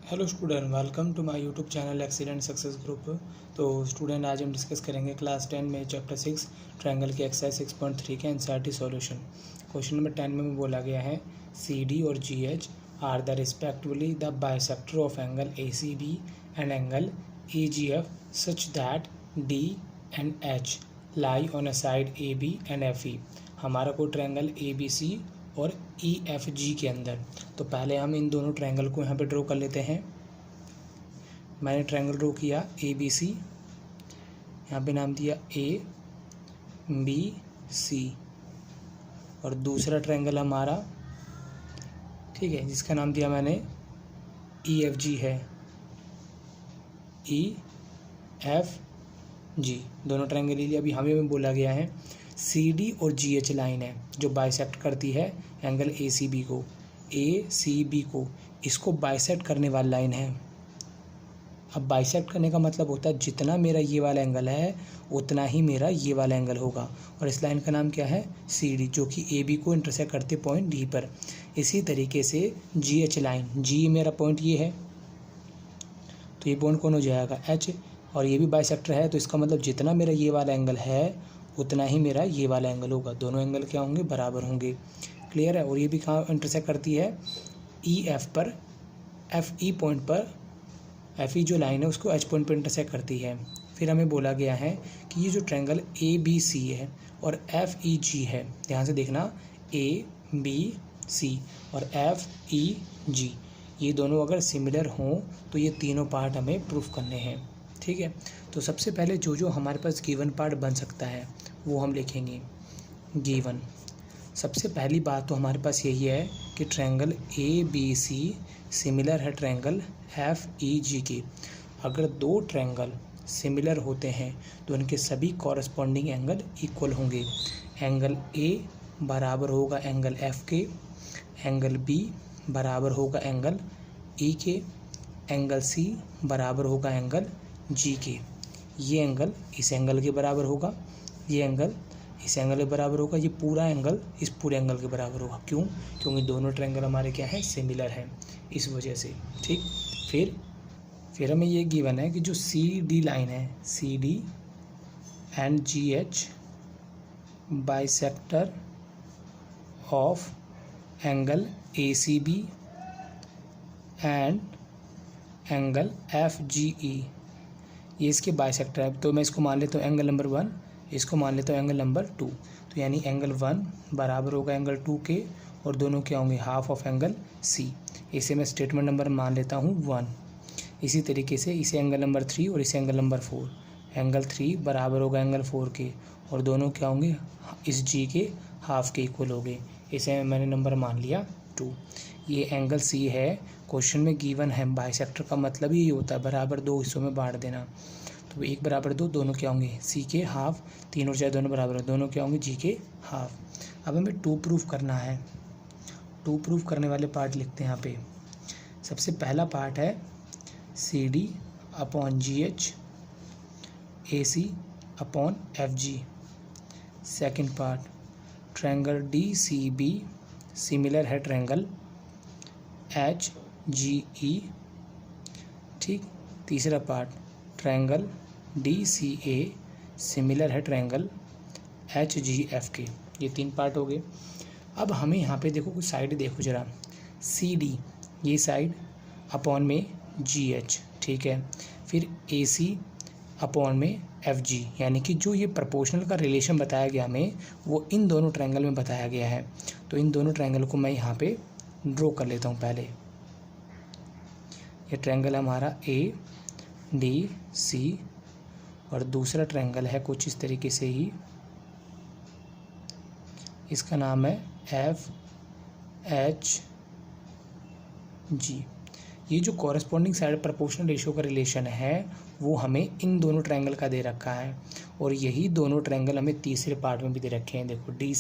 Hello student, welcome to my YouTube channel excellent success group. तो student, आज हम discuss करेंगे क्लास 10 में चैप्टर 6 ट्रायंगल के एक्सरसाइज 6.3 के एनसीईआरटी सॉल्यूशन। क्वेश्चन नंबर 10 में बोला गया है सी डी और G H are the respectively the bisector of angle A C B and angle E G F such that D and H lie on a side A B and F E. हमारा कोई triangle A B सी और E F G के अंदर। तो पहले हम इन दोनों triangle को यहाँ पे ड्रॉ कर लेते हैं। मैंने ट्रायंगल ड्रॉ किया ए बी सी, यहाँ पे नाम दिया ए बी सी, और दूसरा ट्रायंगल हमारा, ठीक है, जिसका नाम दिया मैंने ई एफ जी है, ई एफ जी। दोनों ट्रायंगल ले लिया। अभी हमें बोला गया है सी डी और जी एच लाइन है जो बाइसेक्ट करती है एंगल ए सी बी को, ए सी बी को, इसको बाइसेक्ट करने वाली लाइन है। अब बाइसेक्ट करने का मतलब होता है जितना मेरा ये वाला एंगल है उतना ही मेरा ये वाला एंगल होगा, और इस लाइन का नाम क्या है, सी डी, जो कि ए बी को इंटरसेक्ट करते पॉइंट डी पर। इसी तरीके से जी एच लाइन, जी मेरा पॉइंट ये है, तो ये पॉइंट कौन हो जाएगा, एच, और ये भी बाइसेक्टर है, तो इसका मतलब जितना मेरा ये वाला एंगल है उतना ही मेरा ये वाला एंगल होगा। दोनों एंगल क्या होंगे, बराबर होंगे। क्लियर है। और ये भी कहाँ इंटरसेक्ट करती है, ई एफ पर, एफ ई पॉइंट पर, एफ ई जो लाइन है उसको एच पॉइंट पर इंटरसेक्ट करती है। फिर हमें बोला गया है कि ये जो ट्रायंगल ए बी सी है और एफ ई जी है, ध्यान से देखना, ए बी सी और एफ ई जी, ये दोनों अगर सिमिलर हों तो ये तीनों पार्ट हमें प्रूफ करने हैं। ठीक है। तो सबसे पहले जो जो हमारे पास गिवन पार्ट बन सकता है वो हम लिखेंगे। गिवन, सबसे पहली बात तो हमारे पास यही है कि triangle A B C similar है ट्रायंगल एफ ई जी के। अगर दो ट्रायंगल सिमिलर होते हैं तो उनके सभी कॉरस्पॉन्डिंग एंगल इक्वल होंगे। एंगल ए बराबर होगा एंगल एफ के, एंगल बी बराबर होगा एंगल ई के, एंगल सी बराबर होगा एंगल जी के। ये एंगल इस एंगल के बराबर होगा, ये एंगल इस एंगल के बराबर होगा, ये पूरा एंगल इस पूरे एंगल के बराबर होगा। क्यों? क्योंकि दोनों ट्रायंगल हमारे क्या है, सिमिलर हैं, इस वजह से। ठीक। फिर हमें ये गिवन है कि जो सी डी लाइन है, C D and G H bisector of angle A C B and angle F G E, ये इसके बाइसेक्टर है। तो मैं इसको मान लेता हूँ एंगल नंबर 1, इसको मान लेता हूँ एंगल नंबर 2। तो यानी एंगल 1 बराबर होगा एंगल 2 के, और दोनों क्या होंगे, हाफ ऑफ एंगल सी। इसे मैं स्टेटमेंट नंबर मान लेता हूँ 1। इसी तरीके से इसे एंगल नंबर 3 और इसे एंगल नंबर 4। एंगल 3 बराबर होगा एंगल 4 के, और दोनों क्या होंगे, इस जी के हाफ के इक्वल हो गए। इसे मैंने नंबर मान लिया 2। ये एंगल सी है, क्वेश्चन में गिवन है। बाइसेक्टर का मतलब ही होता है बराबर दो हिस्सों में बांट देना। तो 1 बराबर 2, दोनों क्या होंगे, सी के हाफ, 3 और 4 दोनों बराबर, दोनों क्या होंगे, जी के हाफ। अब हमें 2 प्रूफ करना है। 2 प्रूफ करने वाले पार्ट लिखते हैं यहाँ पे। सबसे पहला पार्ट है C D upon G H A C upon F G. Second part, triangle D C B similar है ट्रायंगल एच जी ई। ठीक। तीसरा part, triangle D C A similar है ट्रायंगल एच जी एफ के। ये 3 part हो गए। अब हमें यहाँ पे देखो, कुछ साइड देखो ज़रा, सी डी ये साइड अपॉन में जी एच, ठीक है, फिर ए सी अपॉन में एफ जी, यानी कि जो ये प्रोपोर्शनल का रिलेशन बताया गया हमें, वो इन दोनों ट्रायंगल में बताया गया है। तो इन दोनों ट्रायंगल को मैं यहाँ पे ड्रॉ कर लेता हूँ। पहले ये ट्रायंगल है हमारा ए डी सी, और दूसरा ट्रायंगल है कुछ इस तरीके से ही, इसका नाम है एफ एच जी। ये जो कॉरस्पॉन्डिंग साइड प्रोपोर्शनल रेशियो का रिलेशन है वो हमें इन दोनों ट्रायंगल का दे रखा है, और यही दोनों ट्रायंगल हमें तीसरे पार्ट में भी दे रखे हैं। देखो D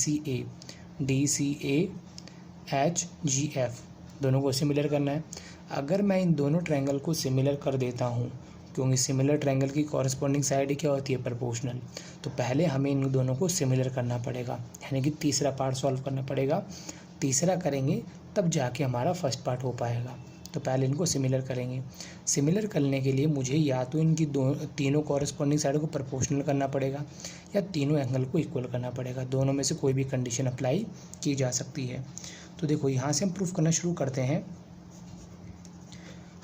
C A H G F, दोनों को सिमिलर करना है। अगर मैं इन दोनों ट्रायंगल को सिमिलर कर देता हूँ, क्योंकि सिमिलर ट्रायंगल की कॉरस्पॉन्डिंग साइड क्या होती है, प्रोपोर्शनल, तो पहले हमें इन दोनों को सिमिलर करना पड़ेगा, यानी कि तीसरा पार्ट सॉल्व करना पड़ेगा। तीसरा करेंगे तब जाके हमारा फर्स्ट पार्ट हो पाएगा। तो पहले इनको सिमिलर करेंगे। सिमिलर करने के लिए मुझे या तो इनकी तीनों कॉरस्पॉन्डिंग साइड को प्रोपोर्शनल करना पड़ेगा या तीनों एंगल को इक्वल करना पड़ेगा। दोनों में से कोई भी कंडीशन अप्लाई की जा सकती है। तो देखो यहाँ से हम प्रूफ करना शुरू करते हैं।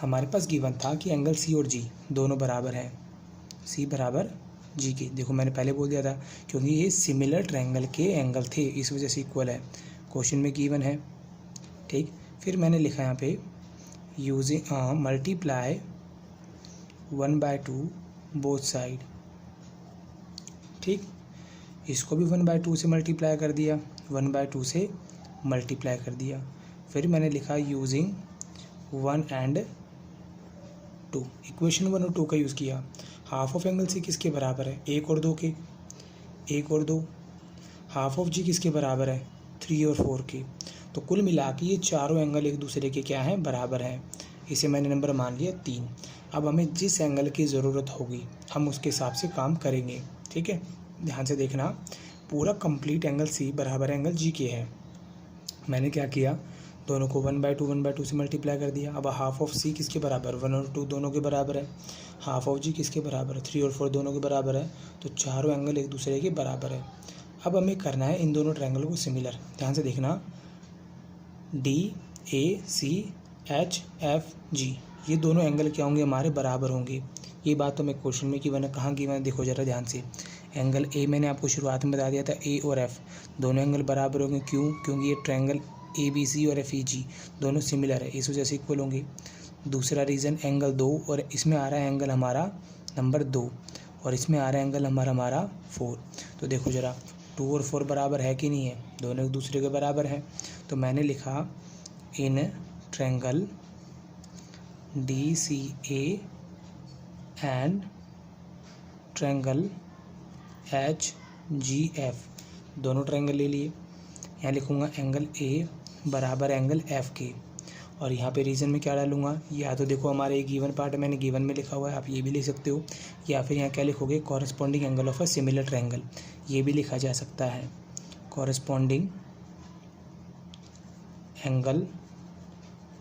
हमारे पास गिवन था कि एंगल सी और जी दोनों बराबर हैं, सी बराबर जी के। देखो मैंने पहले बोल दिया था क्योंकि ये सिमिलर ट्रायंगल के एंगल थे, इस वजह से इक्वल है। क्वेश्चन में गिवन है, ठीक। फिर मैंने लिखा यहाँ पे यूजिंग मल्टीप्लाई 1/2 बोथ साइड, ठीक। इसको भी 1/2 से मल्टीप्लाई कर दिया, 1/2 से मल्टीप्लाई कर दिया। फिर मैंने लिखा यूजिंग 1 and 2, इक्वेशन 1 और 2 का यूज़ किया। हाफ ऑफ एंगल सी किसके बराबर है, 1 और 2 के, 1 और 2। हाफ ऑफ जी किसके बराबर है, 3 और 4 के। तो कुल मिला के ये चारों एंगल एक दूसरे के क्या हैं, बराबर हैं। इसे मैंने नंबर मान लिया 3। अब हमें जिस एंगल की ज़रूरत होगी हम उसके हिसाब से काम करेंगे, ठीक है। ध्यान से देखना, पूरा कंप्लीट एंगल सी बराबर एंगल जी के है। मैंने क्या किया, दोनों को 1/2 से मल्टीप्लाई कर दिया। अब हाफ ऑफ सी किसके बराबर, 1 और 2 दोनों के बराबर है। हाफ ऑफ जी किसके बराबर है, 3 और 4 दोनों के बराबर है। तो चारों एंगल एक दूसरे के बराबर है। अब हमें करना है इन दोनों ट्रायंगल को सिमिलर। ध्यान से देखना, DACHFG ये दोनों एंगल क्या होंगे, हमारे बराबर होंगे। ये बात तो मैं क्वेश्चन में गिवन है, कहाँ गिवन है देखो जरा ध्यान से। एंगल ए मैंने आपको शुरुआत में बता दिया था, ए और एफ दोनों एंगल बराबर होंगे। क्यों, क्योंकि ये ट्रायंगल ABC और FEG दोनों सिमिलर है, इस वजह से इक्वल होंगे। दूसरा रीज़न एंगल 2 और इसमें आ रहा है एंगल हमारा नंबर 2 और इसमें आ रहा है एंगल हमारा 4। तो देखो ज़रा 2 और 4 बराबर है कि नहीं है, दोनों एक दूसरे के बराबर हैं। तो मैंने लिखा in triangle DCA and triangle HGF, दोनों ट्रायंगल ले लिए। यहाँ लिखूँगा एंगल A बराबर एंगल F के, और यहाँ पे रीज़न में क्या डालूँगा, या तो देखो हमारे एक गिवन पार्ट है, मैंने गिवन में लिखा हुआ है, आप ये भी लिख सकते हो। या फिर यहाँ क्या लिखोगे, corresponding angle of a similar triangle, ये भी लिखा जा सकता है। Corresponding angle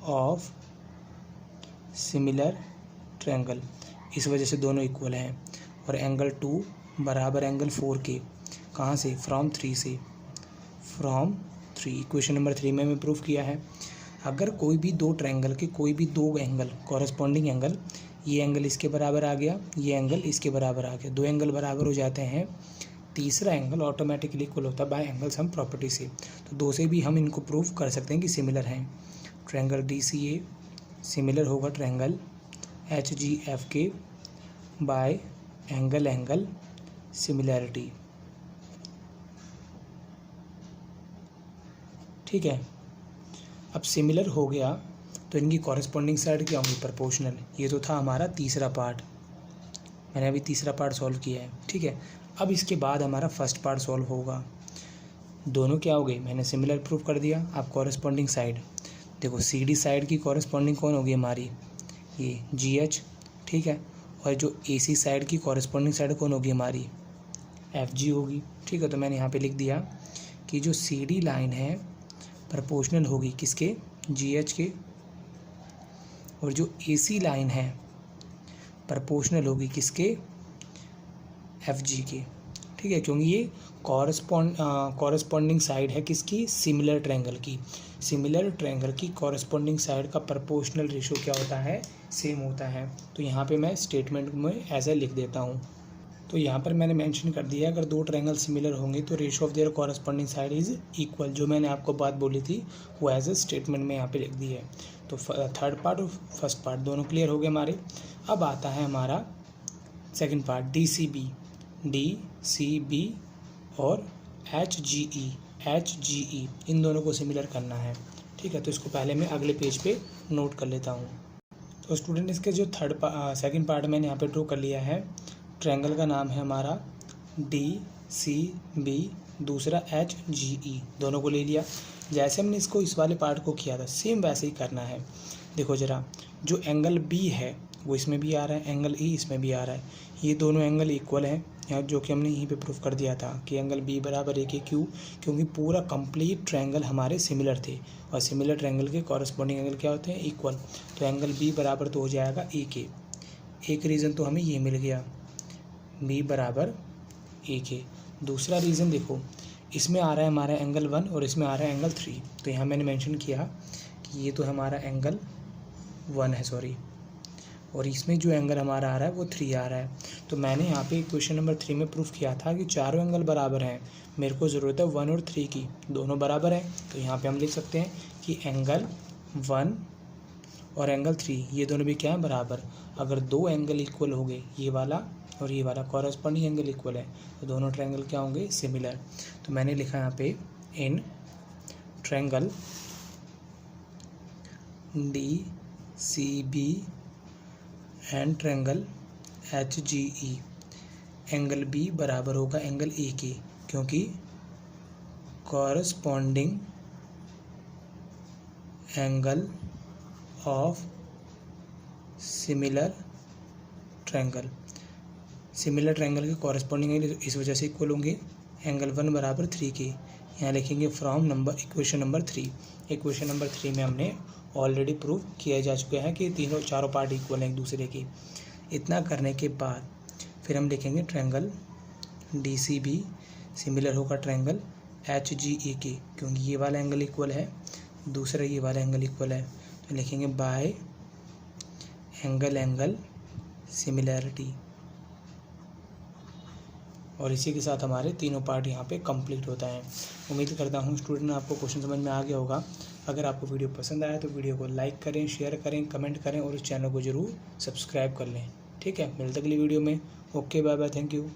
of similar triangle, इस वजह से दोनों इक्वल हैं। और एंगल 2 बराबर एंगल 4 के, कहाँ से, फ्रॉम 3 से, फ्रॉम 3। इक्वेशन नंबर 3 में प्रूफ किया है। अगर कोई भी दो ट्रायंगल के कोई भी दो एंगल कॉरस्पॉन्डिंग एंगल, ये एंगल इसके बराबर आ गया, ये एंगल इसके बराबर आ गया, दो एंगल बराबर हो जाते हैं, तीसरा एंगल ऑटोमेटिकली इक्वल होता है बाय एंगल सम प्रॉपर्टी से। तो दो से भी हम इनको प्रूफ कर सकते हैं कि सिमिलर हैं। ट्रायंगल DCA सिमिलर होगा ट्रायंगल HGF के बाय एंगल सिमिलैरिटी, ठीक है। अब सिमिलर हो गया तो इनकी कॉरस्पॉन्डिंग साइड क्या होंगी, प्रोपोर्शनल। ये तो था हमारा तीसरा पार्ट, मैंने अभी तीसरा पार्ट सॉल्व किया है, ठीक है। अब इसके बाद हमारा फर्स्ट पार्ट सॉल्व होगा। दोनों क्या हो गए, मैंने सिमिलर प्रूफ कर दिया। अब कॉरस्पॉन्डिंग साइड देखो, CD साइड की कॉरस्पॉन्डिंग कौन होगी हमारी, ये GH, ठीक है। और जो AC साइड की कॉरस्पॉन्डिंग साइड कौन होगी हमारी, FG होगी, ठीक है। तो मैंने यहाँ पे लिख दिया कि जो CD लाइन है प्रोपोर्शनल होगी किसके, GH के, और जो AC लाइन है प्रोपोर्शनल होगी किसके, FG के, ठीक है। क्योंकि ये कॉरस्पॉन्डिंग साइड है किसकी, सिमिलर ट्रायंगल की। सिमिलर ट्रायंगल की कॉरस्पॉन्डिंग साइड का प्रोपोर्शनल रेशो क्या होता है, सेम होता है। तो यहाँ पे मैं स्टेटमेंट में ऐसा लिख देता हूँ। तो यहाँ पर मैंने मेंशन कर दिया अगर दो ट्रायंगल सिमिलर होंगे तो ratio of their corresponding side is equal. जो मैंने आपको बात बोली थी वो एज ए स्टेटमेंट में यहाँ पे लिख दी है। तो थर्ड पार्ट और फर्स्ट पार्ट दोनों क्लियर हो गए हमारे। अब आता है हमारा सेकंड पार्ट DCB और HGE इन दोनों को सिमिलर करना है, ठीक है। तो इसको पहले मैं अगले पेज पे नोट कर लेता हूँ। तो स्टूडेंट इसके जो सेकंड पार्ट मैंने यहाँ पे ड्रॉ कर लिया है। ट्रायंगल का नाम है हमारा DCB, दूसरा HGE, दोनों को ले लिया। जैसे हमने इसको इस वाले पार्ट को किया था सेम वैसे ही करना है। देखो ज़रा, जो एंगल B है वो इसमें भी आ रहा है, एंगल E इसमें भी आ रहा है, ये दोनों एंगल इक्वल हैं, यहाँ जो कि हमने यहीं पे प्रूफ कर दिया था कि एंगल बी बराबर ए के। क्यों? क्योंकि पूरा कंप्लीट ट्रायंगल हमारे सिमिलर थे और सिमिलर ट्रायंगल के कॉरस्पॉन्डिंग एंगल क्या होते हैं? इक्वल। तो एंगल बी बराबर तो हो जाएगा ए के। एक रीज़न तो हमें ये मिल गया, बी बराबर ए के। दूसरा रीज़न देखो, इसमें आ रहा है हमारा एंगल 1 और इसमें आ रहा है एंगल 3। तो यहाँ मैंने मेंशन किया कि ये तो हमारा एंगल 1 है, सॉरी, और इसमें जो एंगल हमारा आ रहा है वो 3 आ रहा है। तो मैंने यहाँ पे क्वेश्चन नंबर 3 में प्रूफ किया था कि चारों एंगल बराबर हैं। मेरे को ज़रूरत है 1 और 3 की, दोनों बराबर हैं। तो यहाँ पे हम लिख सकते हैं कि एंगल 1 और एंगल 3 ये दोनों भी क्या है? बराबर। अगर दो एंगल इक्वल हो गए, ये वाला और ये वाला कॉरस्पॉन्डिंग एंगल इक्वल है, तो दोनों ट्रायंगल क्या होंगे? सिमिलर। तो मैंने लिखा यहाँ पे in triangle DCB and triangle HGE angle B बराबर होगा एंगल ए के, क्योंकि corresponding angle of similar triangle, similar triangle के कॉरस्पॉन्डिंग एंगल इस वजह से इक्वल होंगे। एंगल 1 बराबर 3 के, यहाँ लिखेंगे from equation number 3। Equation number 3 में हमने ऑलरेडी प्रूव किया जा चुका है कि चारों पार्ट इक्वल हैं एक दूसरे की। इतना करने के बाद फिर हम लिखेंगे ट्रायंगल DCB सिमिलर होगा ट्रायंगल HGE के, क्योंकि ये वाला एंगल इक्वल है, दूसरा ये वाला एंगल इक्वल है। तो लिखेंगे बाय एंगल सिमिलैरिटी, और इसी के साथ हमारे तीनों पार्ट यहाँ पे कंप्लीट होता है। उम्मीद करता हूँ स्टूडेंट आपको क्वेश्चन समझ में आ गया होगा। अगर आपको वीडियो पसंद आया तो वीडियो को लाइक करें, शेयर करें, कमेंट करें और इस चैनल को ज़रूर सब्सक्राइब कर लें। ठीक है, मिलते अगली वीडियो में। Okay, bye bye, thank you.